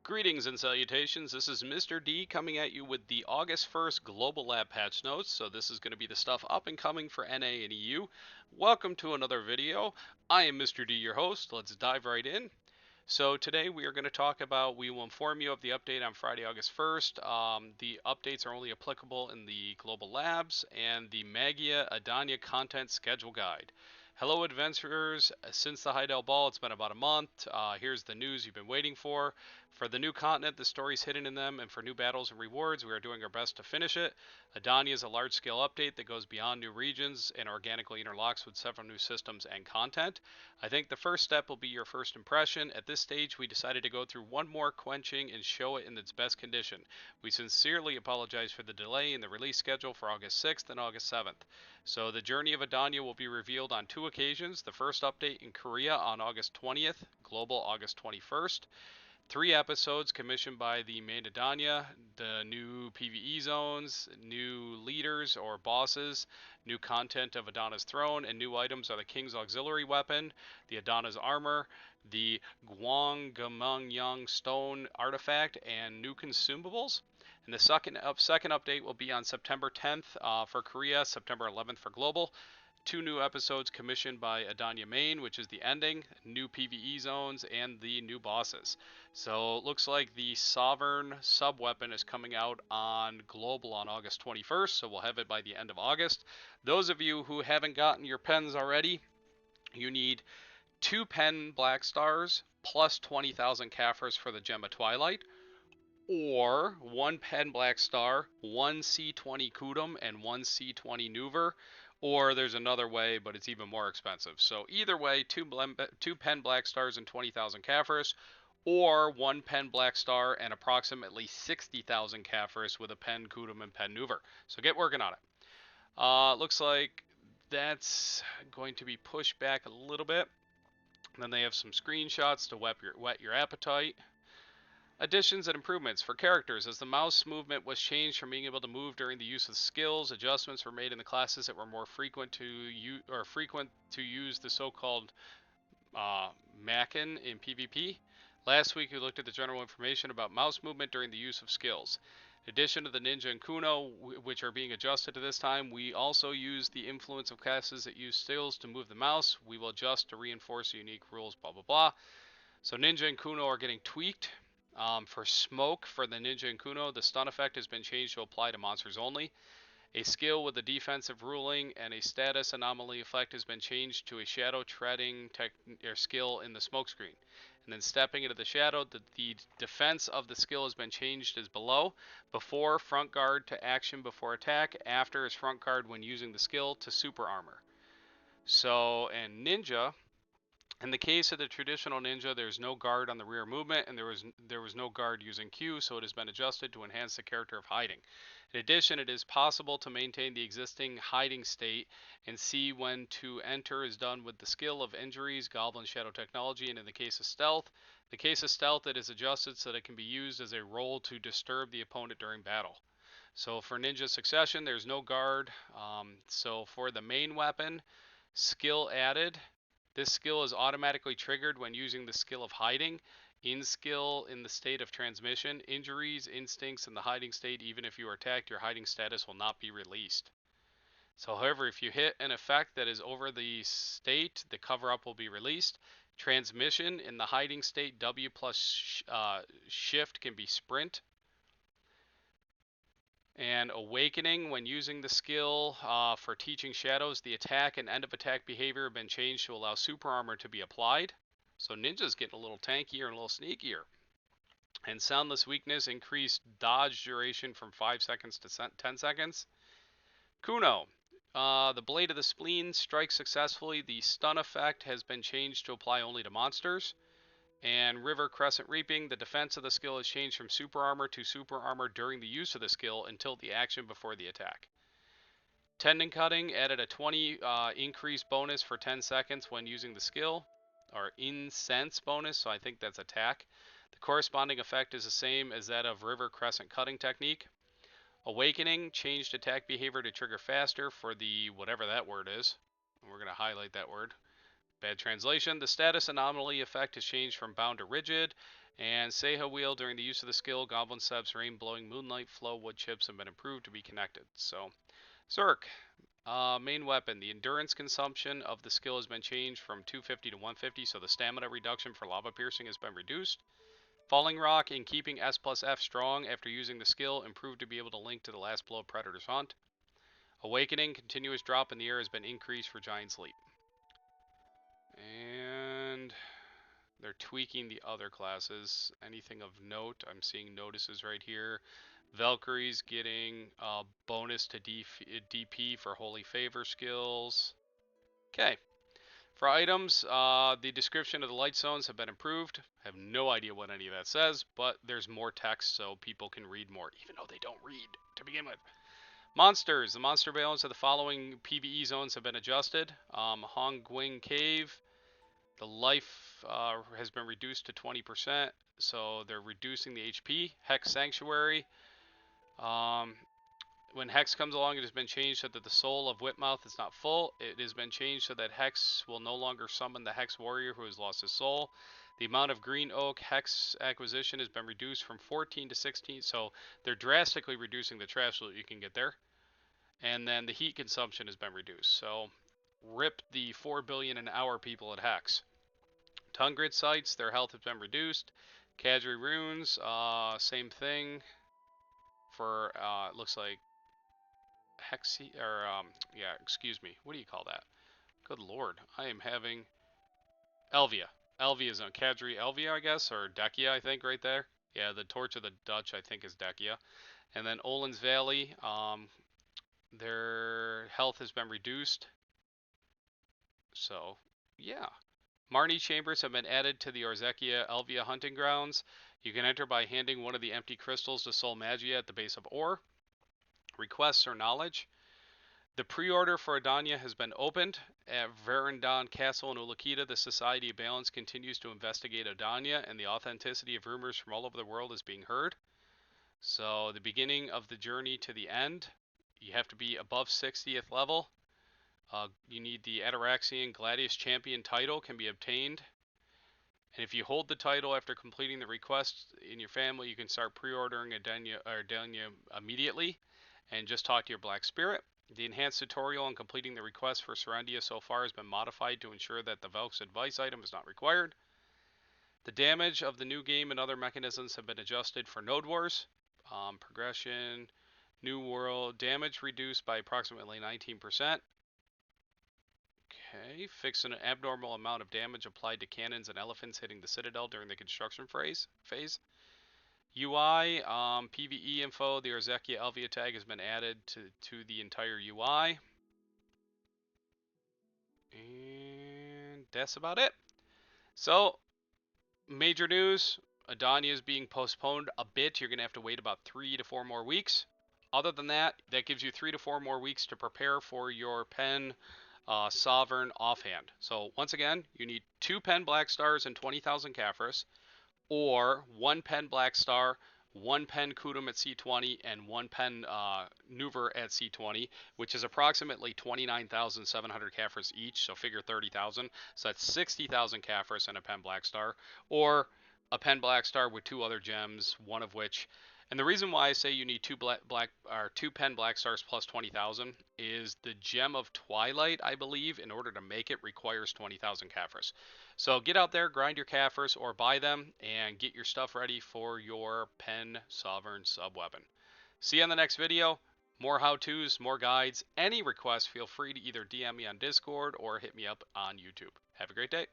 Greetings and salutations, this is Mr. D coming at you with the August 1st Global Lab patch notes. So this is going to be the stuff up and coming for NA and EU. Welcome to another video. I am Mr. D, your host. Let's dive right in. So today we are going to talk about, we will inform you of the update on Friday, August 1st. The updates are only applicable in the Global Labs and the PVE Edania Content Schedule Guide. Hello adventurers, since the Heidel Ball it's been about a month. Here's the news you've been waiting for. For the new continent, the stories hidden in them, and for new battles and rewards, we are doing our best to finish it. Edania is a large-scale update that goes beyond new regions and organically interlocks with several new systems and content. I think the first step will be your first impression. At this stage, we decided to go through one more quenching and show it in its best condition. We sincerely apologize for the delay in the release schedule for August 6th and August 7th. So the journey of Edania will be revealed on two occasions. The first update in Korea on August 20th, Global August 21st. 3 episodes commissioned by the main Edania, the new PVE Zones, new leaders or bosses, new content of Adana's throne, and new items are the King's Auxiliary Weapon, the Adana's Armor, the Gwangamungyang Stone Artifact, and new consumables. And the second update will be on September 10th for Korea, September 11th for Global. 2 new episodes commissioned by Edania Main, which is the ending, new PVE zones, and the new bosses. So it looks like the Sovereign sub-weapon is coming out on Global on August 21st, so we'll have it by the end of August. Those of you who haven't gotten your pens already, you need 2 pen Black Stars plus 20,000 Kafirs for the Gemma Twilight, or 1 pen Black Star, 1 C20 Kudum, and 1 C20 Nuver. Or there's another way, but it's even more expensive. So either way, 2 pen Black Stars and 20,000 Kafirs, or 1 pen Black Star and approximately 60,000 Kafirs with a pen Kudum and pen Nuver. So get working on it. Looks like that's going to be pushed back a little bit. And then they have some screenshots to whet your appetite. Additions and improvements for characters. As the mouse movement was changed from being able to move during the use of skills, adjustments were made in the classes that were more frequent to use the so-called Makin in PvP. Last week we looked at the general information about mouse movement during the use of skills. In addition to the Ninja and Kuno, which are being adjusted to this time, we also use the influence of classes that use skills to move the mouse. We will adjust to reinforce the unique rules, blah blah blah. So Ninja and Kuno are getting tweaked. For smoke, for the Ninja and Kuno, the stun effect has been changed to apply to monsters only. A skill with a defensive ruling and a status anomaly effect has been changed to a shadow treading skill in the smoke screen. And then stepping into the shadow, the defense of the skill has been changed as below. Before, front guard to action before attack. After is front guard when using the skill to super armor. So, and Ninja, in the case of the traditional Ninja, there's no guard on the rear movement, and there was no guard using Q, so it has been adjusted to enhance the character of hiding. In addition, it is possible to maintain the existing hiding state and see when to enter is done with the skill of injuries, Goblin Shadow Technology, and in the case of stealth, it is adjusted so that it can be used as a role to disturb the opponent during battle. So for Ninja Succession, there's no guard. So for the main weapon, skill added. This skill is automatically triggered when using the skill of hiding. In skill in the state of transmission, injuries, instincts in the hiding state, even if you are attacked, your hiding status will not be released. So however, if you hit an effect that is over the state, the cover up will be released. Transmission in the hiding state, W plus shift can be sprint. And Awakening, when using the skill for teaching shadows, the attack and end of attack behavior have been changed to allow super armor to be applied. So Ninja's getting a little tankier and a little sneakier. And Soundless Weakness increased dodge duration from 5 seconds to 10 seconds. Kuno, the Blade of the Spleen strikes successfully. The stun effect has been changed to apply only to monsters. And River Crescent Reaping, the defense of the skill has changed from super armor to super armor during the use of the skill until the action before the attack. Tendon Cutting added a 20 increase bonus for 10 seconds when using the skill, or incense bonus, so I think that's attack. The corresponding effect is the same as that of River Crescent Cutting technique. Awakening changed attack behavior to trigger faster for the whatever that word is. We're going to highlight that word. Bad translation. The status anomaly effect has changed from bound to rigid, And Seha Wheel, during the use of the skill, Goblin Steps, Rain Blowing, Moonlight Flow, Wood Chips have been improved to be connected. So, Zerk, main weapon. The endurance consumption of the skill has been changed from 250 to 150, so the stamina reduction for lava piercing has been reduced. Falling Rock, in keeping S plus F strong after using the skill, improved to be able to link to the last blow of Predator's Hunt. Awakening, continuous drop in the air has been increased for Giant's Leap. And they're tweaking the other classes. Anything of note? I'm seeing notices right here. Valkyrie's getting a bonus to DP for Holy Favor skills. Okay. For items, the description of the Lightstones have been improved. I have no idea what any of that says, but there's more text so people can read more, even though they don't read to begin with. Monsters. The monster balance of the following PVE zones have been adjusted. Hongwing Cave. The life has been reduced to 20%, so they're reducing the HP. Hexe Sanctuary. When Hexe comes along, it has been changed so that the soul of Whipmouth is not full. It has been changed so that Hexe will no longer summon the Hexe warrior who has lost his soul. The amount of green oak Hexe acquisition has been reduced from 14 to 16, so they're drastically reducing the trash loot you can get there. And then the heat consumption has been reduced, so rip the 4 billion an hour people at Hexe. Tungrid sites, their health has been reduced. Kadri runes, same thing. For it looks like Hexe, or yeah, excuse me. What do you call that? Good lord, I am having Elvia. Elvia's on Kadri Elvia, I guess, or Dekia, I think, right there. Yeah, the Torch of the Dutch, I think, is Dekia. And then Olin's Valley, their health has been reduced. So, yeah. Marnie chambers have been added to the Orzekia Elvia hunting grounds. You can enter by handing one of the empty crystals to Soul Magia at the base of Ore. Requests or knowledge. The pre-order for Edania has been opened. At Verandon Castle in Ulakita, the Society of Balance continues to investigate Edania, and the authenticity of rumors from all over the world is being heard. So, the beginning of the journey to the end, you have to be above 60th level. You need the Ataraxian Gladius Champion title can be obtained. And if you hold the title after completing the request in your family, you can start pre-ordering Edania immediately and just talk to your Black Spirit. The enhanced tutorial on completing the request for Serendia so far has been modified to ensure that the Velk's advice item is not required. The damage of the new game and other mechanisms have been adjusted for Node Wars. Progression, New World, damage reduced by approximately 19%. Okay, fix an abnormal amount of damage applied to cannons and elephants hitting the Citadel during the construction phase. UI, PVE info, the Orzekia Elvia tag has been added to the entire UI. And that's about it. So, major news, Edania is being postponed a bit. You're going to have to wait about 3 to 4 more weeks. Other than that, that gives you 3 to 4 more weeks to prepare for your Pen Sovereign offhand. So once again, you need 2 Pen Black Stars and 20,000 Caphras, or 1 Pen Black Star, 1 Pen Kudum at C20, and 1 Pen Nuver at C20, which is approximately 29,700 Caphras each, so figure 30,000. So that's 60,000 Caphras and a Pen Black Star, or a Pen Black Star with 2 other gems, one of which. And the reason why I say you need 2 Pen Black Stars plus 20,000 is the Gem of Twilight, I believe, in order to make it, requires 20,000 Caphras. So get out there, grind your Caphras, or buy them, and get your stuff ready for your Pen Sovereign sub-weapon. See you on the next video. More how-tos, more guides. Any requests, feel free to either DM me on Discord or hit me up on YouTube. Have a great day.